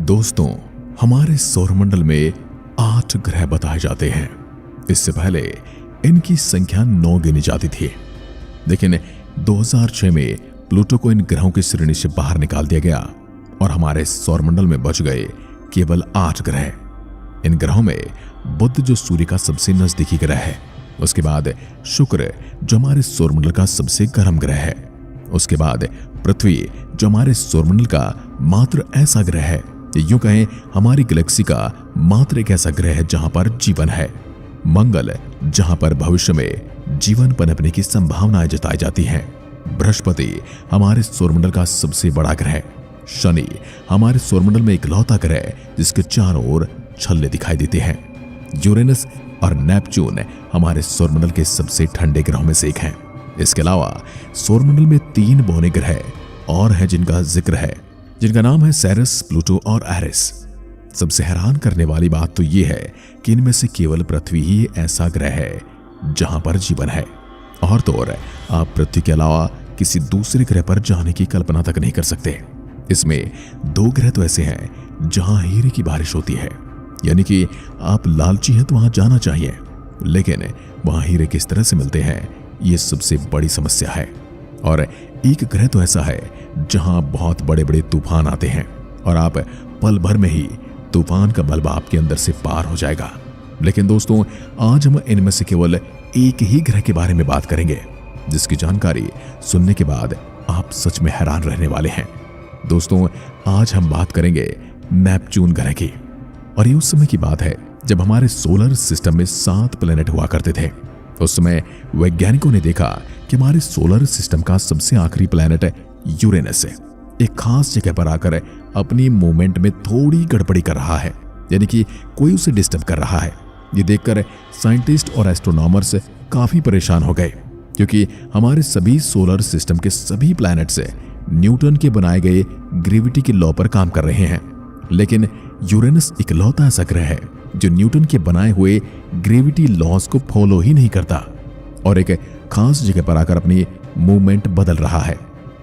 दोस्तों, हमारे सौरमंडल में 8 ग्रह बताए जाते हैं। इससे पहले इनकी संख्या 9 गिनी जाती थी, लेकिन 2006 में प्लूटो को इन ग्रहों की श्रेणी से बाहर निकाल दिया गया और हमारे सौरमंडल में बच गए केवल 8 ग्रह। इन ग्रहों में बुध जो सूर्य का सबसे नजदीकी ग्रह है, उसके बाद शुक्र जो हमारे सौरमंडल का सबसे गर्म ग्रह है, उसके बाद पृथ्वी जो हमारे सौरमंडल का मात्र ऐसा ग्रह है, यूं कहें हमारी गैलेक्सी का मात्र एक ऐसा ग्रह है जहां पर जीवन है, मंगल जहां पर भविष्य में जीवन पनपने की संभावनाएं जताई जाती हैं, बृहस्पति हमारे सौरमंडल का सबसे बड़ा ग्रह, शनि हमारे सौरमंडल में इकलौता ग्रह जिसके चारों ओर छल्ले दिखाई देते हैं, यूरेनस और नेपच्यून हमारे सौरमंडल के सबसे ठंडे ग्रहों में से एक हैं। इसके अलावा सौरमंडल में 3 बौने ग्रह और हैं जिनका जिक्र है, जिनका नाम है सेरस, प्लूटो और एरिस। सबसे हैरान करने वाली बात तो यह है कि इनमें से केवल पृथ्वी ही ऐसा ग्रह है जहां पर जीवन है, और तो और आप पृथ्वी के अलावा किसी दूसरे ग्रह पर जाने की कल्पना तक नहीं कर सकते। इसमें 2 ग्रह तो ऐसे हैं जहां हीरे की बारिश होती है, यानी कि आप लालची हैं तो वहां जाना चाहिए, लेकिन वहां हीरे किस तरह से मिलते हैं ये सबसे बड़ी समस्या है। और एक ग्रह तो ऐसा है जहां बहुत बड़े बड़े तूफान आते हैं और आप पल भर में ही तूफान का मलबा आपके अंदर से पार हो जाएगा। लेकिन दोस्तों, आज हम इनमें से केवल एक ही ग्रह के बारे में बात करेंगे जिसकी जानकारी सुनने के बाद आप सच में हैरान रहने वाले हैं। दोस्तों, आज हम बात करेंगे नेपच्यून ग्रह की, और ये उस समय की बात है जब हमारे सोलर सिस्टम में 7 प्लैनेट हुआ करते थे। उस समय वैज्ञानिकों ने देखा कि हमारे सोलर सिस्टम का सबसे आखिरी प्लैनेट यूरेनस एक खास जगह पर आकर अपनी मूवमेंट में थोड़ी गड़बड़ी कर रहा है, यानी कि कोई उसे डिस्टर्ब कर रहा है। ये देखकर साइंटिस्ट और एस्ट्रोनॉमर्स काफी परेशान हो गए, क्योंकि हमारे सभी सोलर सिस्टम के सभी प्लैनेट्स न्यूटन के बनाए गए ग्रेविटी के लॉ पर काम कर रहे हैं, लेकिन यूरेनस इकलौता ऐसा ग्रह है जो न्यूटन के बनाए हुए ग्रेविटी लॉज को फॉलो ही नहीं करता और एक खास जगह पर आकर अपनी मूवमेंट बदल रहा है।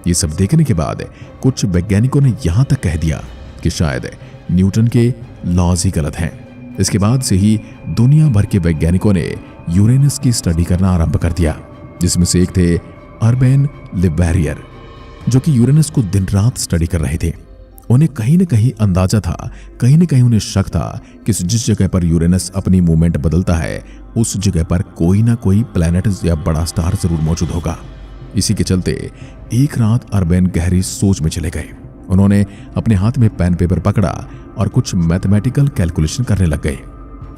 ये सब देखने के बाद कुछ वैज्ञानिकों ने यहां तक कह दिया कि शायद न्यूटन के लॉज ही गलत हैं। इसके बाद से ही दुनिया भर के वैज्ञानिकों ने यूरेनस की स्टडी करना आरंभ कर दिया, जिसमें से एक थे अर्बेन लिबेरियर, जो कि यूरेनस को दिन रात स्टडी कर रहे थे। उन्हें कहीं न कहीं अंदाजा था, कहीं न कहीं उन्हें शक था कि जिस जगह पर यूरेनस अपनी मूवमेंट बदलता है उस जगह पर कोई ना कोई प्लैनेट या बड़ा स्टार जरूर मौजूद होगा। इसी के चलते एक रात अर्बेन गहरी सोच में चले गए। उन्होंने अपने हाथ में पेन पेपर पकड़ा और कुछ मैथमेटिकल कैलकुलेशन करने लग गए।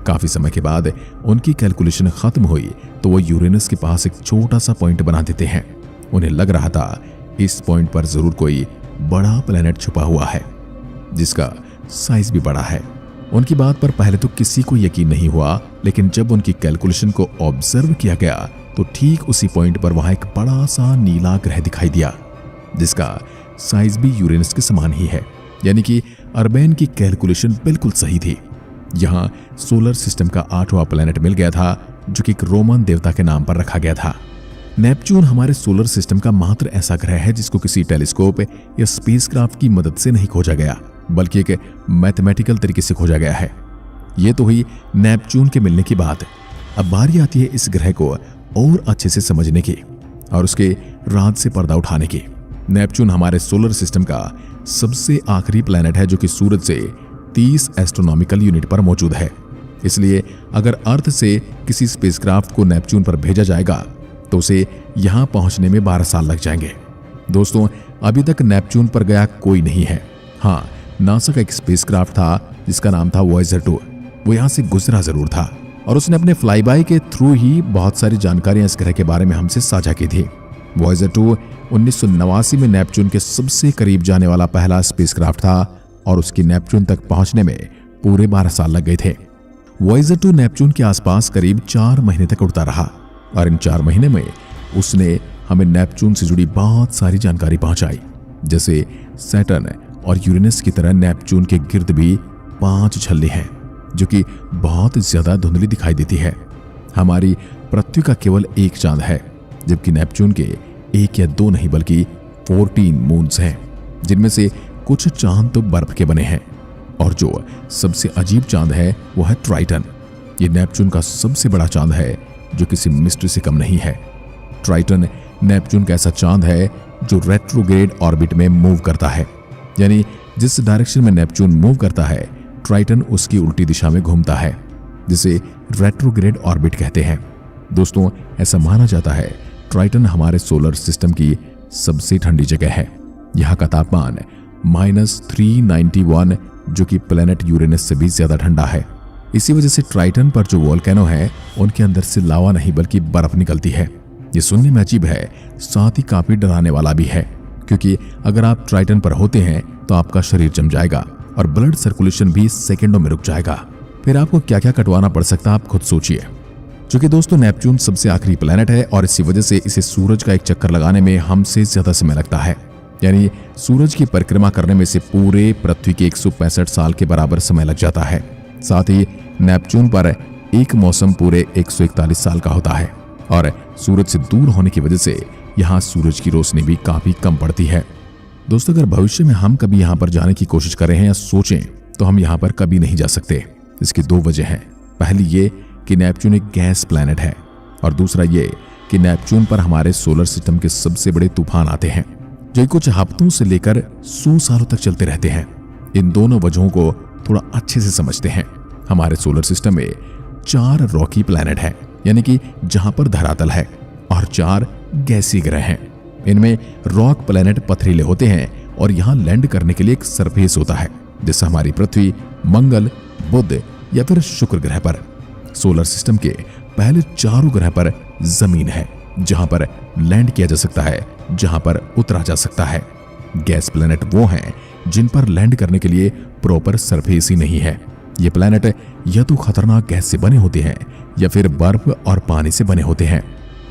काफी समय के बाद उनकी कैलकुलेशन खत्म हुई तो वो यूरेनस के पास एक छोटा सा पॉइंट बना देते हैं। उन्हें लग रहा था इस पॉइंट पर जरूर कोई बड़ा प्लैनेट छुपा हुआ है जिसका साइज भी बड़ा है। उनकी बात पर पहले तो किसी को यकीन नहीं हुआ, लेकिन जब उनकी कैलकुलेशन को ऑब्जर्व किया गया तो ठीक उसी पॉइंट पर वहां एक बड़ा सा नीला ग्रह दिखाई दिया जिसका साइज भी यूरेनस के समान ही है, यानी कि अर्बेन की कैलकुलेशन बिल्कुल सही थी। यहां सोलर सिस्टम का 8वां प्लैनेट मिल गया था जो कि एक रोमन देवता के नाम पर रखा गया था। नेपच्यून हमारे सोलर सिस्टम का मात्र ऐसा ग्रह है जिसको किसी टेलीस्कोप या स्पेसक्राफ्ट की मदद से नहीं खोजा गया, बल्कि एक मैथमेटिकल तरीके से खोजा गया है। यह तो हुई नेपच्यून के मिलने की बात। अब बारी आती है इस ग्रह को और अच्छे से समझने की और उसके राज से पर्दा उठाने की। नेपच्यून हमारे सोलर सिस्टम का सबसे आखिरी प्लैनेट है जो कि सूरज से 30 एस्ट्रोनॉमिकल यूनिट पर मौजूद है। इसलिए अगर अर्थ से किसी स्पेसक्राफ्ट को नेपच्यून पर भेजा जाएगा तो उसे यहां पहुंचने में 12 साल लग जाएंगे। दोस्तों, अभी तक नेपच्यून पर गया कोई नहीं है। हाँ, नासा का एक स्पेसक्राफ्ट था जिसका नाम था वॉयेजर 2। वो यहां से गुजरा जरूर था और उसने अपने फ्लाईबाय के थ्रू ही बहुत सारी जानकारियां इस ग्रह के बारे में हमसे साझा की थी। वॉयेजर 2 1989 में नेपच्यून के सबसे करीब जाने वाला पहला स्पेसक्राफ्ट था और उसकी नेपच्यून तक पहुंचने में पूरे 12 साल लग गए थे। वॉयेजर 2 नेपच्यून के आसपास करीब 4 महीने तक उड़ता रहा और इन 4 महीने में उसने हमें नेपच्यून से जुड़ी बहुत सारी जानकारी पहुंचाई। जैसे सैटर्न और यूरेनस की तरह नेपच्यून के गिर्द भी 5 छल्ले हैं जो कि बहुत ज्यादा धुंधली दिखाई देती है। हमारी पृथ्वी का केवल एक चांद है, जबकि नेपच्यून के 1 या 2 नहीं बल्कि 14 मून्स हैं, जिनमें से कुछ चांद तो बर्फ के बने हैं। और जो सबसे अजीब चांद है वो है ट्राइटन। ये नेपच्यून का सबसे बड़ा चांद है जो किसी मिस्ट्री से कम नहीं है। ट्राइटन नेपच्यून का ऐसा चांद है जो रेट्रोग्रेड ऑर्बिट में मूव करता है, यानी जिस डायरेक्शन में नेपच्यून मूव करता है ट्राइटन उसकी उल्टी दिशा में घूमता है, जिसे रेट्रोग्रेड ऑर्बिट कहते हैं। दोस्तों, ऐसा माना जाता है ट्राइटन हमारे सोलर सिस्टम की सबसे ठंडी जगह है। यहाँ का तापमान -391 जो कि प्लेनेट यूरेनस से भी ज्यादा ठंडा है। इसी वजह से ट्राइटन पर जो वोल्केनो है उनके अंदर से लावा नहीं बल्कि बर्फ निकलती है। ये सुनने में अजीब है, साथ ही काफी डराने वाला भी है, क्योंकि अगर आप ट्राइटन पर होते हैं तो आपका शरीर जम जाएगा और ब्लड सर्कुलेशन भी सेकंडों में रुक जाएगा। फिर आपको क्या क्या कटवाना पड़ सकता है आप खुद सोचिए। क्योंकि दोस्तों नेपच्यून सबसे आखिरी प्लेनेट है और इसी वजह से इसे सूरज का एक चक्कर लगाने में हमसे ज्यादा समय लगता है, यानी सूरज की परिक्रमा करने में से पूरे पृथ्वी के 165 साल के बराबर समय लग जाता है। साथ ही नेपच्यून पर एक मौसम पूरे 141 साल का होता है और सूरज से दूर होने की वजह से यहाँ सूरज की रोशनी भी काफी कम पड़ती है। दोस्तों, अगर भविष्य में हम कभी यहाँ पर जाने की कोशिश कर रहे हैं या सोचें तो हम यहाँ पर कभी नहीं जा सकते। इसकी दो वजह हैं। पहली ये कि नेपच्यून एक गैस प्लैनेट है और दूसरा ये कि नेपच्यून पर हमारे सोलर सिस्टम के सबसे बड़े तूफान आते हैं जो कुछ हफ्तों से लेकर 100 सालों तक चलते रहते हैं। इन दोनों वजहों को थोड़ा अच्छे से समझते हैं। हमारे सोलर सिस्टम में 4 रॉकी प्लैनेट हैं, यानी कि जहां पर धरातल है, और 4 गैसीय ग्रह हैं। इनमें रॉक प्लैनेट पथरीले होते हैं और यहाँ लैंड करने के लिए एक सरफेस होता है, जैसे हमारी पृथ्वी, मंगल, बुध या फिर शुक्र ग्रह पर। सोलर सिस्टम के पहले 4 ग्रह पर जमीन है जहां पर लैंड किया जा सकता है, जहां पर उतरा जा सकता है। गैस प्लैनेट वो हैं जिन पर लैंड करने के लिए प्रॉपर सरफेस ही नहीं है। ये प्लैनेट या तो खतरनाक गैस से बने होते हैं या फिर बर्फ और पानी से बने होते हैं।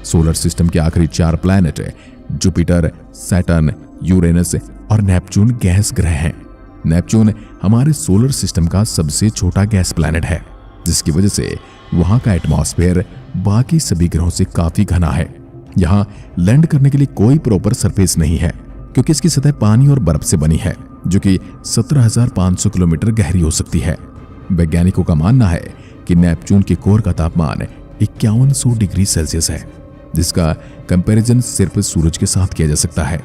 सोलर सिस्टम के आखिरी 4 प्लैनेट जुपिटर, सैटर्न, यूरेनस और नेपच्यून गैस ग्रह हैं। नेपच्यून हमारे सोलर सिस्टम का सबसे छोटा गैस प्लैनेट है, जिसकी वजह से वहां का एटमॉस्फेयर बाकी सभी ग्रहों से काफी घना है। यहाँ लैंड करने के लिए कोई प्रॉपर सरफेस नहीं है, क्योंकि इसकी सतह पानी और बर्फ से बनी है जो कि 17,500 किलोमीटर गहरी हो सकती है। वैज्ञानिकों का मानना है कि नेपच्यून के कोर का तापमान 5100 डिग्री सेल्सियस है, जिसका कंपैरिजन सिर्फ सूरज के साथ किया जा सकता है।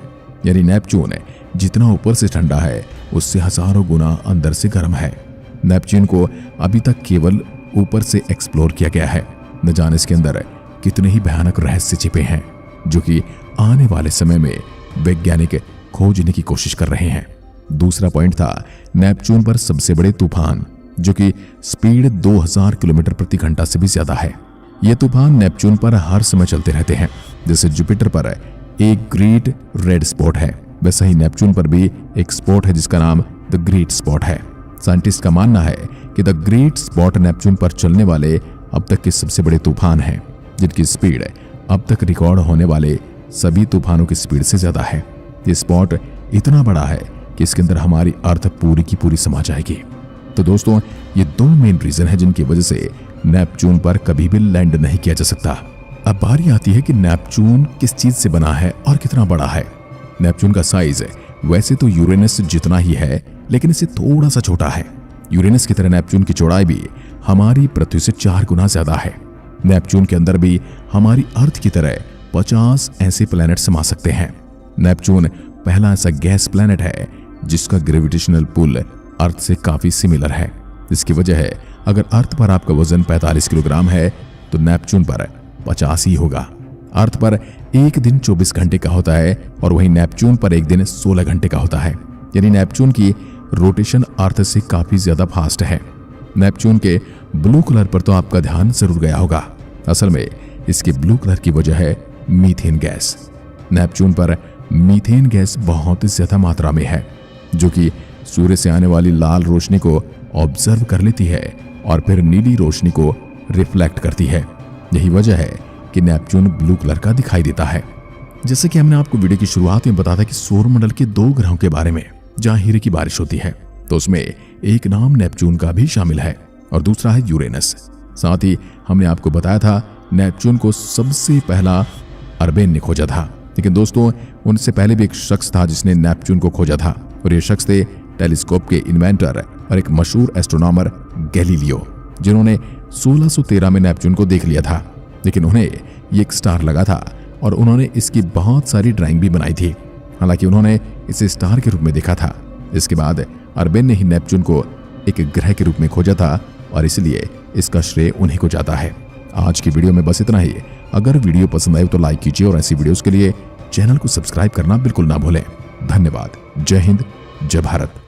यानी नेपच्यून जितना ऊपर से ठंडा है उससे हजारों गुना अंदर से गर्म है। नेपच्यून को अभी तक केवल ऊपर से एक्सप्लोर किया गया है, न जाने इसके अंदर कितने ही भयानक रहस्य छिपे हैं जो कि आने वाले समय में वैज्ञानिक खोजने की कोशिश कर रहे हैं। दूसरा पॉइंट था नेपच्यून पर सबसे बड़े तूफान, जो कि स्पीड 2000 किलोमीटर प्रति घंटा से भी ज्यादा है। ये तूफान नेपच्यून पर हर समय चलते रहते हैं। जैसे जुपिटर पर एक ग्रेट रेड स्पॉट है, वैसा ही नेपच्यून पर भी एक स्पॉट है जिसका नाम द ग्रेट स्पॉट है। साइंटिस्ट का मानना है कि द ग्रेट स्पॉट नेपच्यून पर चलने वाले अब तक के सबसे बड़े तूफान हैं, जिनकी स्पीड अब तक रिकॉर्ड होने वाले सभी तूफानों की स्पीड से ज्यादा है। ये स्पॉट इतना बड़ा है कि इसके अंदर हमारी अर्थ पूरी की पूरी समा जाएगी। तो दोस्तों, ये 2 मेन रीजन है जिनकी वजह से नेपच्यून पर कभी भी लैंड नहीं किया जा सकता। अब बारी आती है कि नेपच्यून किस चीज से बना है और कितना बड़ा है। नेपच्यून का साइज वैसे तो यूरेनस जितना ही है, लेकिन इससे थोड़ा सा छोटा है। यूरेनस की तरह नेपच्यून की चौड़ाई भी हमारी पृथ्वी से 4 गुना ज्यादा है। नेपच्यून के अंदर भी हमारी अर्थ की तरह 50 ऐसे प्लैनेट समा सकते हैं। नेपच्यून पहला ऐसा गैस प्लैनेट है जिसका ग्रेविटेशनल पुल अर्थ से काफी सिमिलर है। इसकी वजह है अगर अर्थ पर आपका वजन 45 किलोग्राम है तो नेपच्यून पर 50 ही होगा। अर्थ पर एक दिन 24 घंटे का होता है और वहीं नेपच्यून पर एक दिन 16 घंटे का होता है। यानी नेपच्यून की रोटेशन अर्थ से काफी ज्यादा फास्ट है। नेपच्यून के ब्लू कलर पर तो आपका ध्यान जरूर गया होगा। असल में इसके ब्लू कलर की वजह है मीथेन गैस। नेपच्यून पर मीथेन गैस बहुत ज्यादा मात्रा में है, जो कि सूर्य से आने वाली लाल रोशनी को ऑब्जर्व कर लेती है और फिर नीली रोशनी को रिफ्लेक्ट करती है। यही वजह है कि नेपच्यून ब्लू कलर का दिखाई देता है। जैसे कि हमने आपको वीडियो की शुरुआत में बताया था कि सौरमंडल के 2 ग्रहों के बारे में जहां हीरे की बारिश होती है, तो उसमें एक नाम नेपच्यून का भी शामिल है और दूसरा है यूरेनस। साथ ही हमने आपको बताया था नेपच्यून को सबसे पहला अर्बेन ने खोजा था, लेकिन दोस्तों उनसे पहले भी एक शख्स था जिसने नेपच्यून को खोजा था और ये शख्स थे टेलीस्कोप के इन्वेंटर और एक मशहूर एस्ट्रोनॉमर गैलीलियो, जिन्होंने 1613 में नेपच्यून को देख लिया था। लेकिन उन्हें ये एक स्टार लगा था और उन्होंने इसकी बहुत सारी ड्राइंग भी बनाई थी। हालांकि उन्होंने इसे स्टार के रूप में देखा था। इसके बाद अर्बिन ने ही नेपच्यून को एक ग्रह के रूप में खोजा था और इसलिए इसका श्रेय उन्हीं को जाता है। आज की वीडियो में बस इतना ही। अगर वीडियो पसंद आए तो लाइक कीजिए और ऐसी वीडियोस के लिए चैनल को सब्सक्राइब करना बिल्कुल ना भूलें। धन्यवाद। जय हिंद, जय भारत।